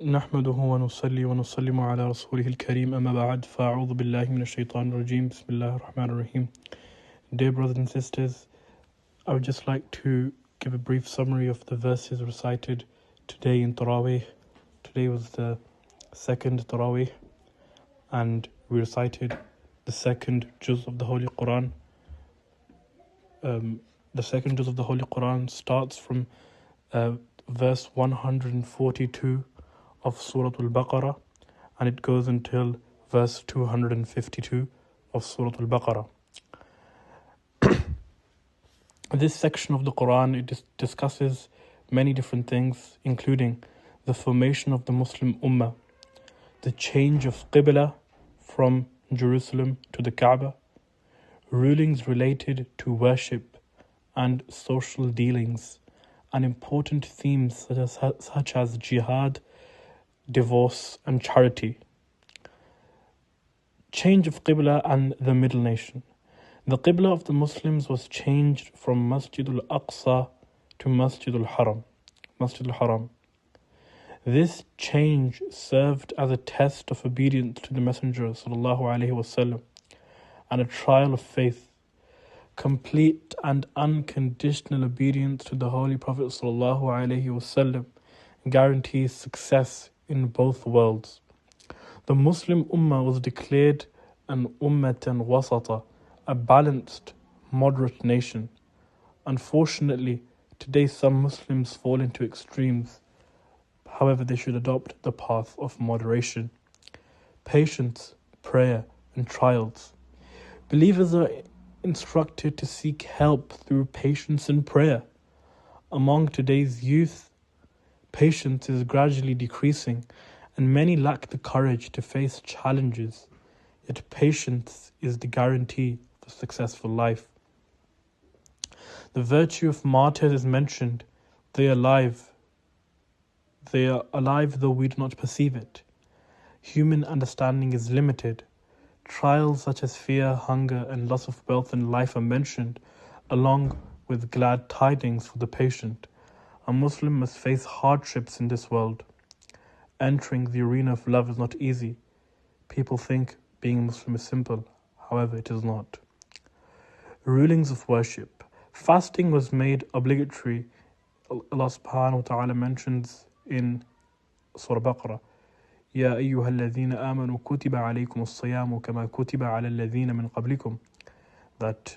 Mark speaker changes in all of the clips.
Speaker 1: نحمده ونصلي ونسلم على رسوله الكريم أما بعد فأعوذ بالله من الشيطان الرجيم بسم الله الرحمن الرحيم. Dear brothers and sisters, I would just like to give a brief summary of the verses recited today in Taraaveeh. Today was the second Taraaveeh and we recited the second Juzz of the Holy Quran. The second Juzz of the Holy Quran starts from verse 142 of Surah Al-Baqarah and it goes until verse 252 of Surah Al-Baqarah. This section of the Quran, it discusses many different things, including the formation of the Muslim Ummah, the change of Qibla from Jerusalem to the Kaaba, rulings related to worship and social dealings, and important themes such as jihad, divorce and charity. Change of Qibla and the Middle Nation. The Qibla of the Muslims was changed from Masjid al-Aqsa to Masjid al-Haram. This change served as a test of obedience to the Messenger ﷺ and a trial of faith. Complete and unconditional obedience to the Holy Prophet ﷺ guarantees success in both worlds. The Muslim Ummah was declared an Ummatan Wasata, a balanced, moderate nation. Unfortunately, today some Muslims fall into extremes. However, they should adopt the path of moderation, patience, prayer, and trials. Believers are instructed to seek help through patience and prayer. Among today's youth, patience is gradually decreasing and many lack the courage to face challenges. Yet patience is the guarantee for a successful life. The virtue of martyrs is mentioned. They are alive though we do not perceive it. Human understanding is limited. Trials such as fear, hunger, and loss of wealth and life are mentioned, along with glad tidings for the patient. A Muslim must face hardships in this world. Entering the arena of love is not easy. People think being a Muslim is simple. However, it is not. Rulings of worship. Fasting was made obligatory. Allah subhanahu wa ta'ala mentions in Surah Baqarah, يا أيها الذين آمنوا كتب عليكم الصيام كما كتب على الذين من قبلكم, that,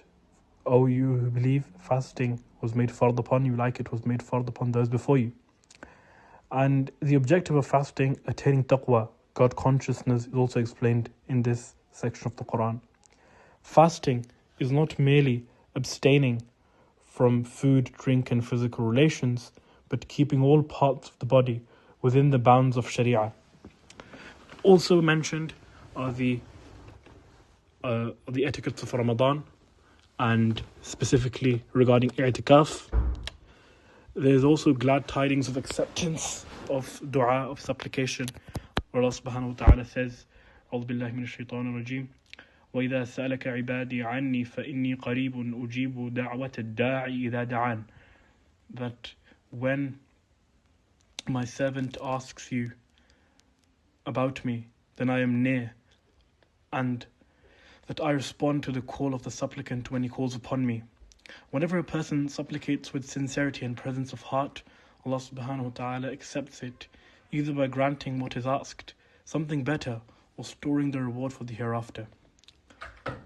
Speaker 1: O you who believe, fasting was made fard upon you like it was made fard upon those before you. And the objective of fasting, attaining taqwa, God consciousness, is also explained in this section of the Quran. Fasting is not merely abstaining from food, drink and physical relations, but keeping all parts of the body within the bounds of Sharia. Also mentioned are the etiquettes of Ramadan, and specifically regarding i'tikaf. There's also glad tidings of acceptance of dua, of supplication, where Allah subhanahu wa ta'ala says, أعوذ بالله من الشيطان الرجيم وإذا سألك عبادي عني فإني قريب أجيب دعوة الداعي إذا دعان, that when my servant asks you about me, then I am near, and that I respond to the call of the supplicant when he calls upon me. Whenever a person supplicates with sincerity and presence of heart, Allah subhanahu wa ta'ala accepts it, either by granting what is asked, something better, or storing the reward for the hereafter.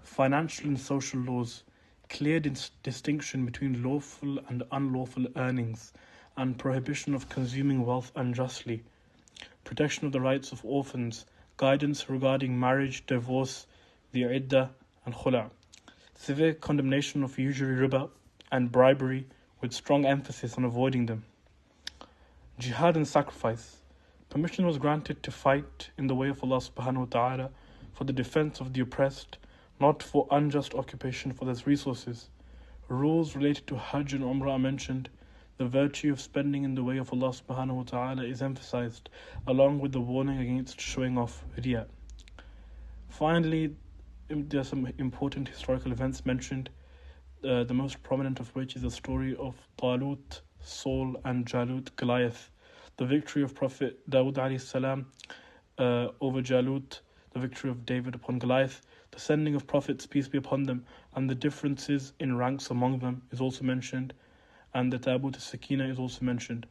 Speaker 1: Financial and social laws, clear distinction between lawful and unlawful earnings, and prohibition of consuming wealth unjustly, protection of the rights of orphans, guidance regarding marriage, divorce, the iddah and khula', severe condemnation of usury, riba and bribery, with strong emphasis on avoiding them. Jihad and sacrifice. Permission was granted to fight in the way of Allah subhanahu wa ta'ala for the defense of the oppressed, not for unjust occupation for their resources. Rules related to Hajj and Umrah are mentioned. The virtue of spending in the way of Allah subhanahu wa ta'ala is emphasized, along with the warning against showing off riya. Finally, there are some important historical events mentioned, the most prominent of which is the story of Talut, Saul and Jalut, Goliath. the victory of Prophet Dawood alayhi salam over Jalut, the victory of David upon Goliath, the sending of prophets, peace be upon them, and the differences in ranks among them is also mentioned, and the Tabut al-Sakina is also mentioned.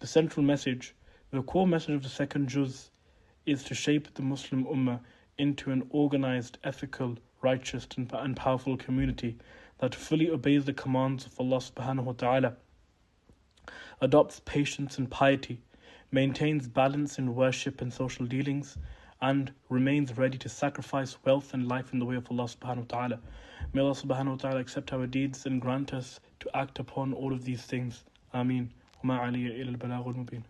Speaker 1: The central message, the core message of the second Juzz, is to shape the Muslim Ummah into an organized, ethical, righteous and powerful community that fully obeys the commands of Allah subhanahu wa ta'ala, adopts patience and piety, maintains balance in worship and social dealings, and remains ready to sacrifice wealth and life in the way of Allah subhanahu wa ta'ala. May Allah subhanahu wa ta'ala accept our deeds and grant us to act upon all of these things. Ameen. وما علي إلا البلاغ المبين.